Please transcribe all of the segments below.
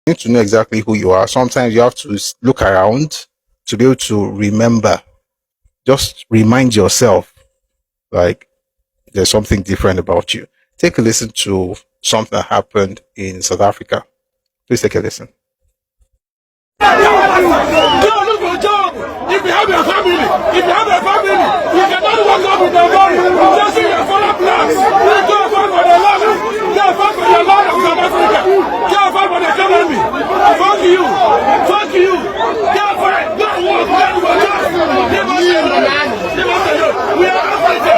need to know exactly who you are. Sometimes you have to look around to be able to remember. Just remind yourself, like, there's something different about you. Take a listen to something that happened in South Africa. Please take a listen. Look for a job. If you have a family, you cannot work up with the money. Just see your fellow blacks. Go fight for the land. Go fight for the land of South Africa. Go fight for the economy. Fuck you. Go fight. Go work. Go work. They must say no. We are Africa.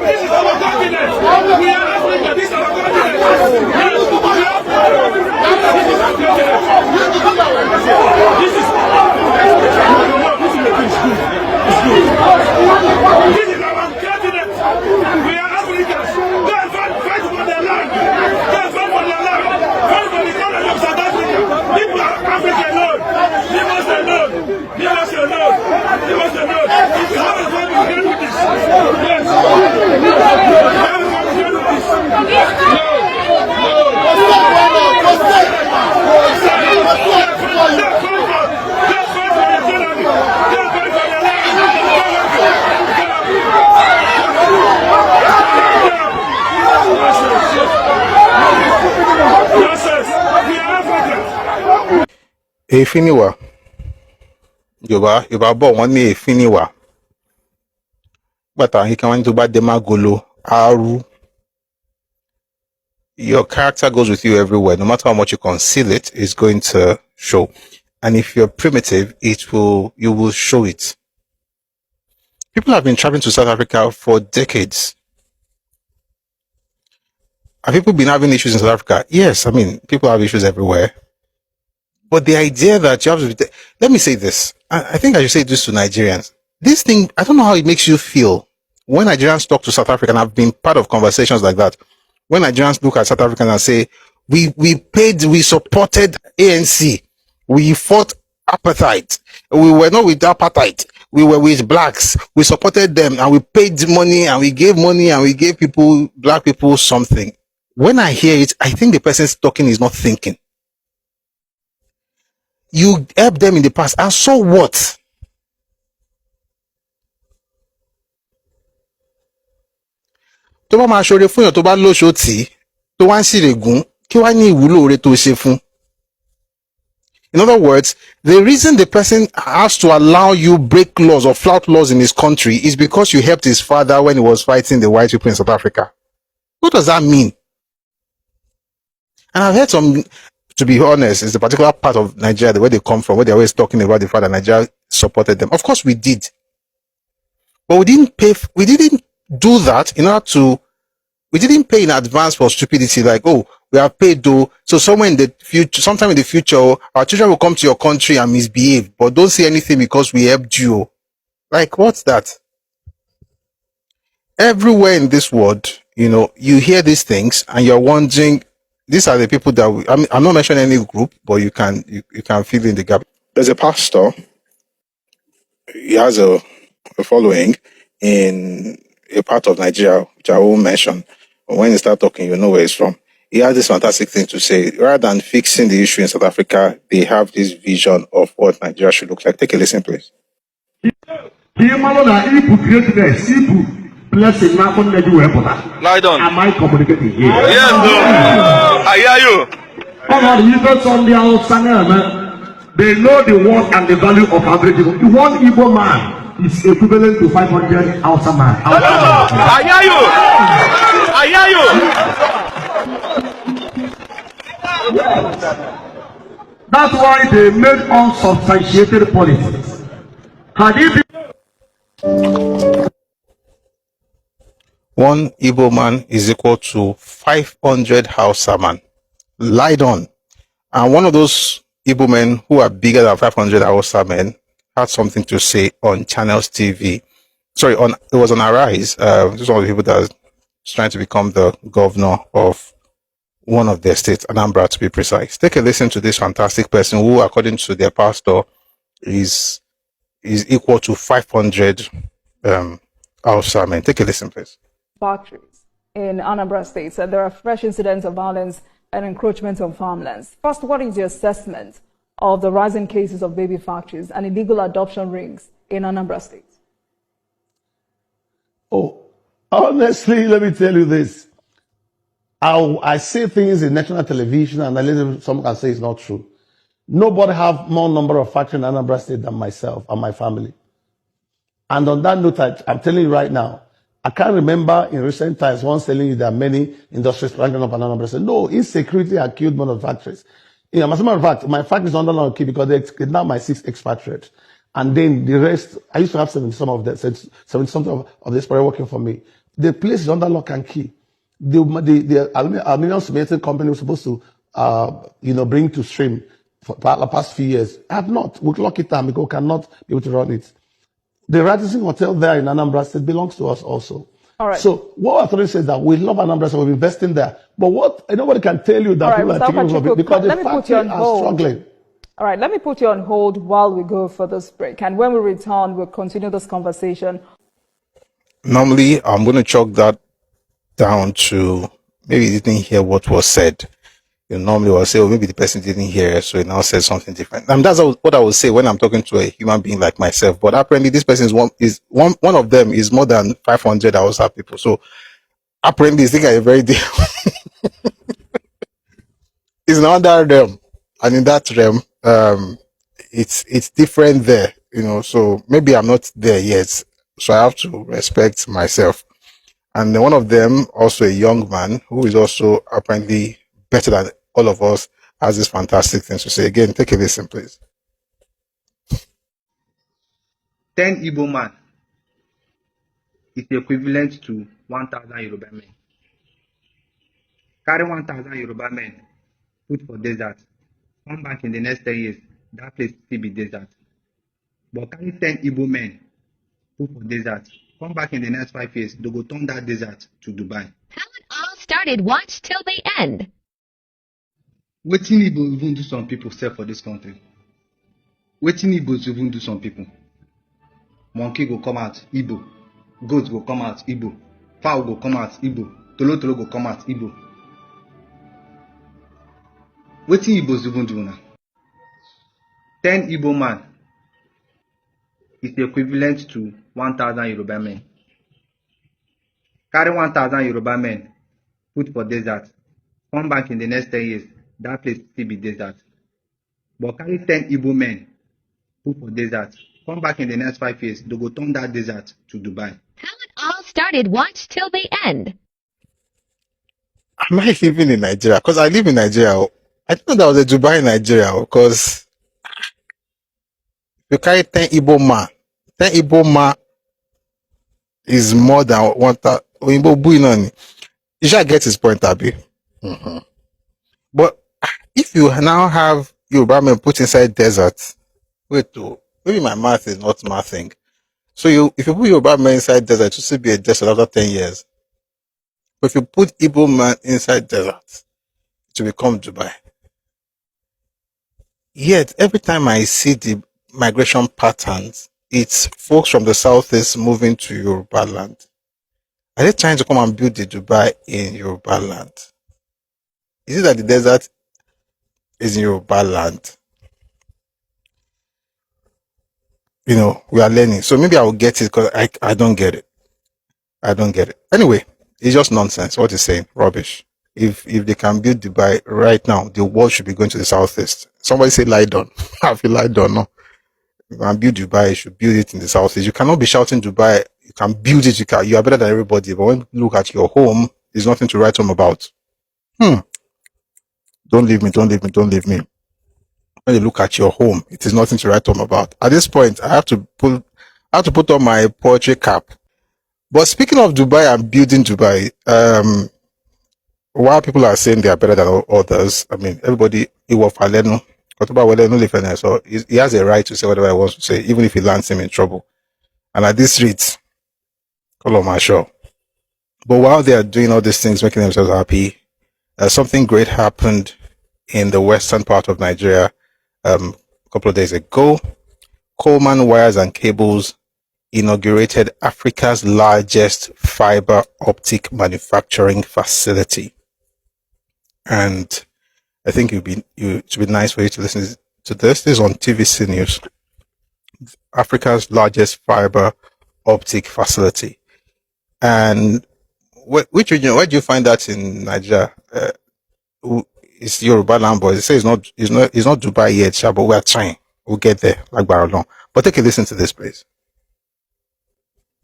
This is our continent. We are Africa. This is our continent. Yes, we are Africa. This is our continent. This is our continent. We are Africans. Go and fight for their land. Go and fight for their land. Fight for the economy of South Africa. People are Africa alone. They must alone. They must alone. They must alone. If you have a family, you can do this. Yes. You have a family, you can do this. Efiniwa. Yorùbá bọ̀ wọ́n ní Efiniwa. Bàtà àyíká wọn tó bá dé magolo aru. Your character goes with you everywhere. No matter how much you conceal it, it's going to show. And if you're primitive, you will show it. People have been traveling to South Africa for decades. Have people been having issues in South Africa? Yes, I mean, people have issues everywhere. But the idea that you have to let me say this. I think I should say this to Nigerians. This thing, I don't know how it makes you feel when Nigerians talk to South Africa, and I've been part of conversations like that. When Nigerians look at South Africans and say, we supported ANC, we fought apartheid, we were not with apartheid, we were with blacks, we supported them, and we paid money, and we gave black people something. When I hear it, I think the person talking is not thinking. You helped them in the past, and so what? Tó bá máa ṣoore fún yàn tó bá lóṣó tì tó wá ń ṣìrègùn kí wá ní ìwúlò oore tó ṣe fún. In other words, the reason the person has to allow you break laws or flout laws in his country is because you helped his father when he was fighting the white people in South Africa. What does that mean? And I've heard some, to be honest, it's a particular part of Nigeria, the way they come from, where they're always talking about the fact that Nigeria supported them. Of course we did. But we didn't do that we didn't pay in advance for stupidity, like, oh, we have paid though, so sometime in the future, our children will come to your country and misbehave, but don't say anything because we helped you. Like, what's that? Everywhere in this world, you hear these things and you're wondering, these are the people that I'm not mentioning any group, but you can fill in the gap. There's a pastor, he has a following in a part of Nigeria, which I won't mention. But when you start talking, you know where he's from. He has this fantastic thing to say. Rather than fixing the issue in South Africa, they have this vision of what Nigeria should look like. Take a listen, please. Lie down. Am I communicating here? Yes, I hear you. They know the worth and the value of average Igbo. One Igbo man is equivalent to 500 Hausa man. I hear you. That's why they made unsubstantiated policies. Had it been one Igbo man is equal to 500 Hausa man. Lied on. And one of those Igbo men who are bigger than 500 Hausa men had something to say on Channels TV. It was on Arise. This is one of the people that is trying to become the governor of one of their states, Anambra to be precise. Take a listen to this fantastic person who, according to their pastor, is equal to 500 Hausa men. Take a listen, please. Factories in Anambra State said there are fresh incidents of violence and encroachment on farmlands. First, what is your assessment of the rising cases of baby factories and illegal adoption rings in Anambra State? Oh, honestly, let me tell you this. I say things in national television and later someone can say it's not true. Nobody have more number of factories in Anambra State than myself and my family. And on that note, I'm telling you right now, I can't remember in recent times once telling you there are many industries spranging up in Anambra State. No, insecurity had killed one of the factories. You know, as a matter of fact, my factory is under lock key because they kidnapped my 6 expatriates. And then the rest, I used to have 70 some of them, 70 something of this people working for me. The place is under lock and key. The aluminum cementing company was supposed to, bring to stream for the past few years. I have not. We lock it down because we cannot be able to run it. The Radisson Hotel there in Anambra State belongs to us also. All right. So what I'm trying to say is that we love Anambra State, we're investing there. But what nobody can tell you that people are taking over because the factory are struggling. All right, let me put you on hold while we go for this break. And when we return, we'll continue this conversation. Normally, I'm going to chalk that down to maybe you didn't hear what was said. You normally will say, oh, maybe the person didn't hear, so he now said something different. And that's what I would say when I'm talking to a human being like myself. But apparently, this person one of them is more than 500 Hausa people. So apparently, it's a very it's another realm, and in that realm, it's different there. You know, so maybe I'm not there yet, so I have to respect myself. And then one of them, also a young man who is also apparently better than all of us, has this fantastic thing to say. Again, take a listen, please. 10 Igbo man is equivalent to 1,000 Yoruba men. Carry 1,000 Yoruba men, put for desert, come back in the next 10 years, that place still be desert. But carry 10 Igbo men, put for desert, come back in the next 5 years, they go turn that desert to Dubai. How it all started, watch till the end. Wetin Igbo even do some people sell for this country? Wetin Igbos even do some people? Monkey go come out, Igbo. Goat go come out, Igbo. Fowl go come out, Igbo. Tolo go come out, Igbo. Wetin Igbos even do now? 10 Igbo man is equivalent to 1,000 Yoruba men. Carry 1,000 Yoruba men, put for desert, come back in the next 10 years, that place still be desert. But carry 10 Igbo men, put for desert, come back in the next 5 years, they go turn that desert to Dubai. How it all started, watch till the end. Am I living in Nigeria? Because I live in Nigeria. I didn't know there was a Dubai in Nigeria because you carry 10 Igbo man. 10 Igbo man is more than 1,000. You shall get his point, Abby. Mm-hmm. But if you now have Yoruba men put inside desert, maybe my math is not mathing. So if you put Yoruba men inside desert, it should still be a desert after 10 years. But if you put Igbo man inside desert, it will become Dubai. Yet, every time I see the migration patterns, it's folks from the southeast moving to Yoruba land. Are they trying to come and build the Dubai in Yoruba land? Is it that the desert is in Yoruba land? You know, we are learning. So maybe I will get it because I don't get it. I don't get it. Anyway, it's just nonsense. What he's saying, rubbish. If they can build Dubai right now, the world should be going to the southeast. Somebody say lie down. I feel lie down. No, you can build Dubai. You should build it in the southeast. You cannot be shouting Dubai. You can build it. You are better than everybody. But when you look at your home, there's nothing to write home about. Don't leave me. Don't leave me. Don't leave me. When you look at your home, it is nothing to write home about. At this point, I have to put on my poetry cap. But speaking of Dubai and building Dubai, while people are saying they are better than others, I mean, everybody, so he has a right to say whatever he wants to say, even if he lands him in trouble. And at this rate, call on my show. But while they are doing all these things, making themselves happy, something great happened in the western part of Nigeria a couple of days ago. Coleman Wires and Cables inaugurated Africa's largest fiber optic manufacturing facility. And I think it would be nice for you to listen to this. This is on TVC News. Africa's largest fiber optic facility. And which region? Where do you find that in Nigeria? It's Yoruba land, boys. It says it's not Dubai yet, sha, but we're trying. We'll get there, like Baralong. But take a listen to this, please.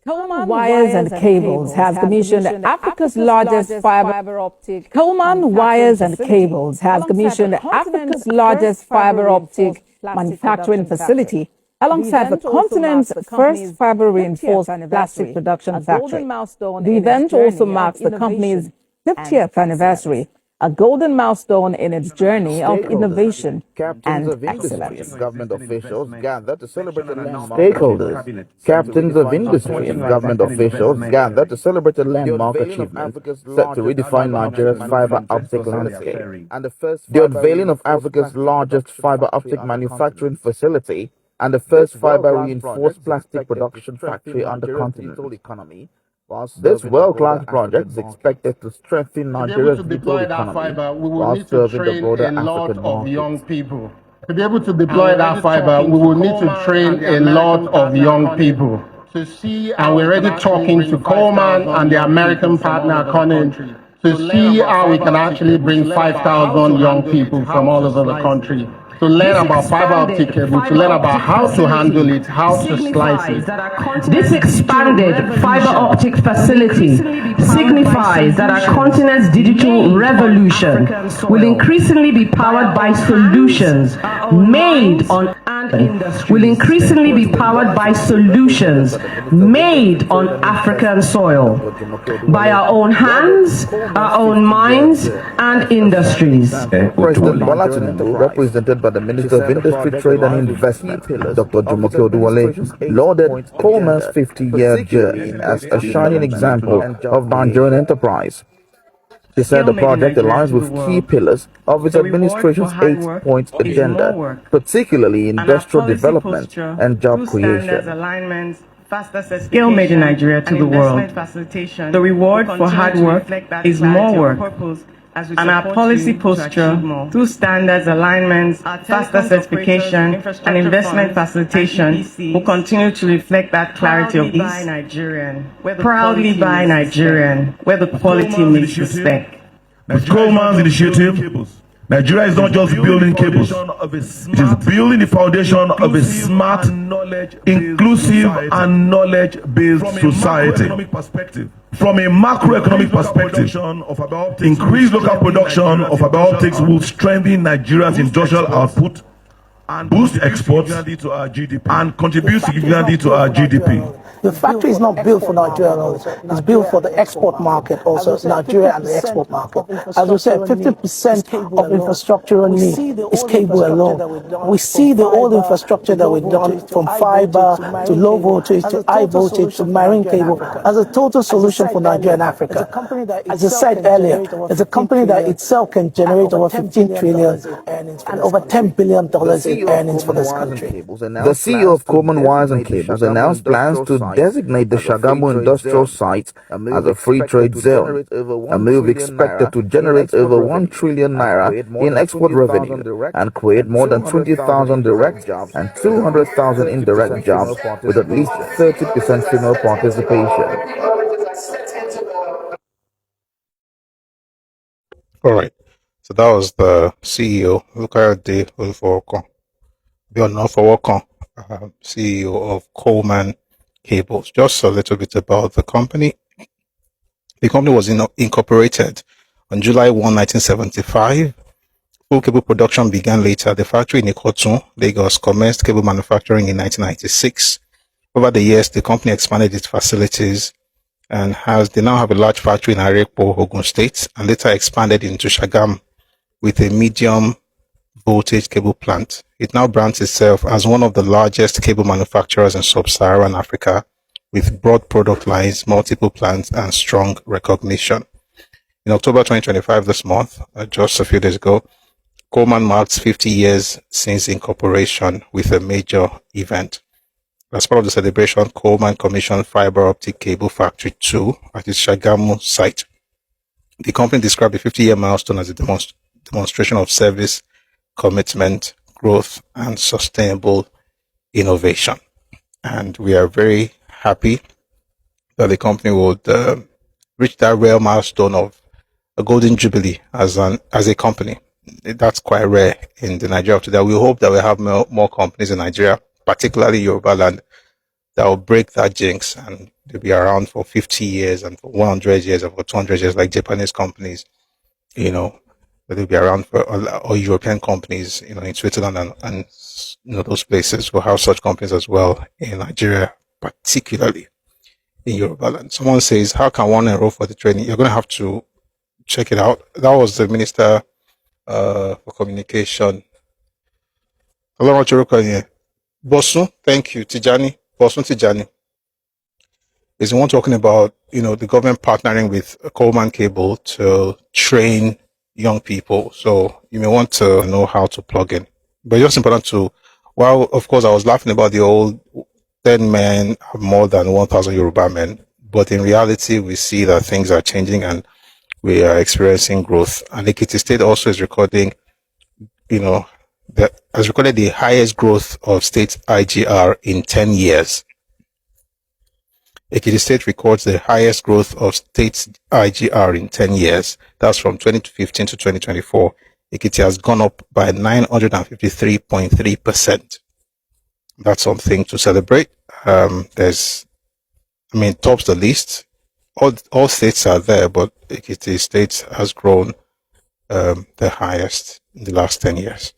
Coleman Wires and Cables has commissioned Africa's largest fiber optic. Coleman Wires and Cables has commissioned Africa's largest fiber optic manufacturing facility alongside the continent's first fiber reinforced plastic production factory. The event also marks the company's 50th anniversary, a golden milestone in its journey of innovation and excellence. Government officials gather to celebrate the landmark. Stakeholders, captains of industry and government officials gather to celebrate a landmark achievement set to redefine Nigeria's fiber optic landscape. The unveiling of Africa's largest fiber optic manufacturing facility and the first fiber reinforced plastic production factory on the continent. This world-class project is expected to strengthen Nigeria's digital economy while serving the broader African market. To be able to deploy that fiber, we will need to train a lot of young people. And we're already talking to Coleman and the American partner, Conin, to see how we can actually bring 5,000 young people from all over the country to learn about fiber optic cable, to learn about how to handle it, how to slice it. This expanded fiber optic facility signifies that our continent's digital revolution will increasingly be powered by solutions made on African soil, by our own hands, our own minds, and industries. President Bola Tinubu, represented by the Minister of Industry, Trade and Investment, Dr. Jumoke Oduwole, lauded Coleman's 50-year journey as a shining example of Nigerian enterprise. She said the project aligns with key pillars of its administration's 8-point agenda, particularly industrial development and job creation. Scale made in Nigeria to the world. The reward for hard work is more work. And our policy posture through standards alignments, faster certification, and investment facilitation will continue to reflect that clarity of ease. Proudly by Nigerian, where the quality meets respect. With Coleman's initiative, Nigeria is not just building cables, it is building the foundation of a smart, inclusive and knowledge-based society. From a macroeconomic perspective, increased local production of fiber optics will strengthen Nigeria's industrial output, boost exports, and contribute significantly to our GDP. The factory is not built for Nigeria alone. It's built for the export market also, Nigeria and the export market. As we said, 50% of infrastructural need is cable alone. We see the old infrastructure that we've done from fiber to low voltage to high voltage to marine cable as a total solution for Nigeria and Africa. As I said earlier, it's a company that itself can generate over 15 trillion and over $10 billion in earnings for this country. The CEO of Coleman Wires and Cables announced plans to designate the Shagamu industrial site as a free trade zone, a move expected to generate over 1 trillion naira in export revenue and create more than 20,000 direct and 200,000 indirect jobs with at least 30% female participation. All right. So that was the CEO, Lukayode Olufowokon, CEO of Coleman Cables. Just a little bit about the company. The company was incorporated on July 1, 1975. Full cable production began later. The factory in Ikotun, Lagos, commenced cable manufacturing in 1996. Over the years, the company expanded its facilities and they now have a large factory in Arepo, Ogun State, and later expanded into Shagam with a medium voltage cable plant. It now brands itself as one of the largest cable manufacturers in sub-Saharan Africa, with broad product lines, multiple plants, and strong recognition. In October 2025, this month, just a few days ago, Coleman marks 50 years since incorporation with a major event. As part of the celebration, Coleman commissioned Fiber Optic Cable Factory 2 at its Shagamu site. The company described the 50-year milestone as a demonstration of service, commitment, growth, and sustainable innovation. And we are very happy that the company would reach that rare milestone of a golden jubilee as a company. That's quite rare in the Nigeria of today. We hope that we have more companies in Nigeria, particularly Yoruba land, that will break that jinx and they'll be around for 50 years and for 100 years or for 200 years, like Japanese companies, you know, that they'll be around for, or European companies, you know, in Switzerland and you know, those places will have such companies as well in Nigeria, particularly in Yoruba land. Someone says, how can one enroll for the training? You're going to have to check it out. That was the Minister for Communication. Bosun, thank you. Tijani, Bosun Tijani is the one talking about, you know, the government partnering with Coleman Cable to train young people. So you may want to know how to plug in. But it's just important to, while of course I was laughing about the old 10 men have more than 1,000 Yoruba men, but in reality we see that things are changing and we are experiencing growth. And Ekiti State also is recording, you know, has recorded the highest growth of state IGR in 10 years. Ekiti State records the highest growth of state IGR in 10 years. That's from 2015 to 2024. Ekiti has gone up by 953.3%. That's something to celebrate. Tops the list. All states are there, but Ekiti State has grown the highest in the last 10 years.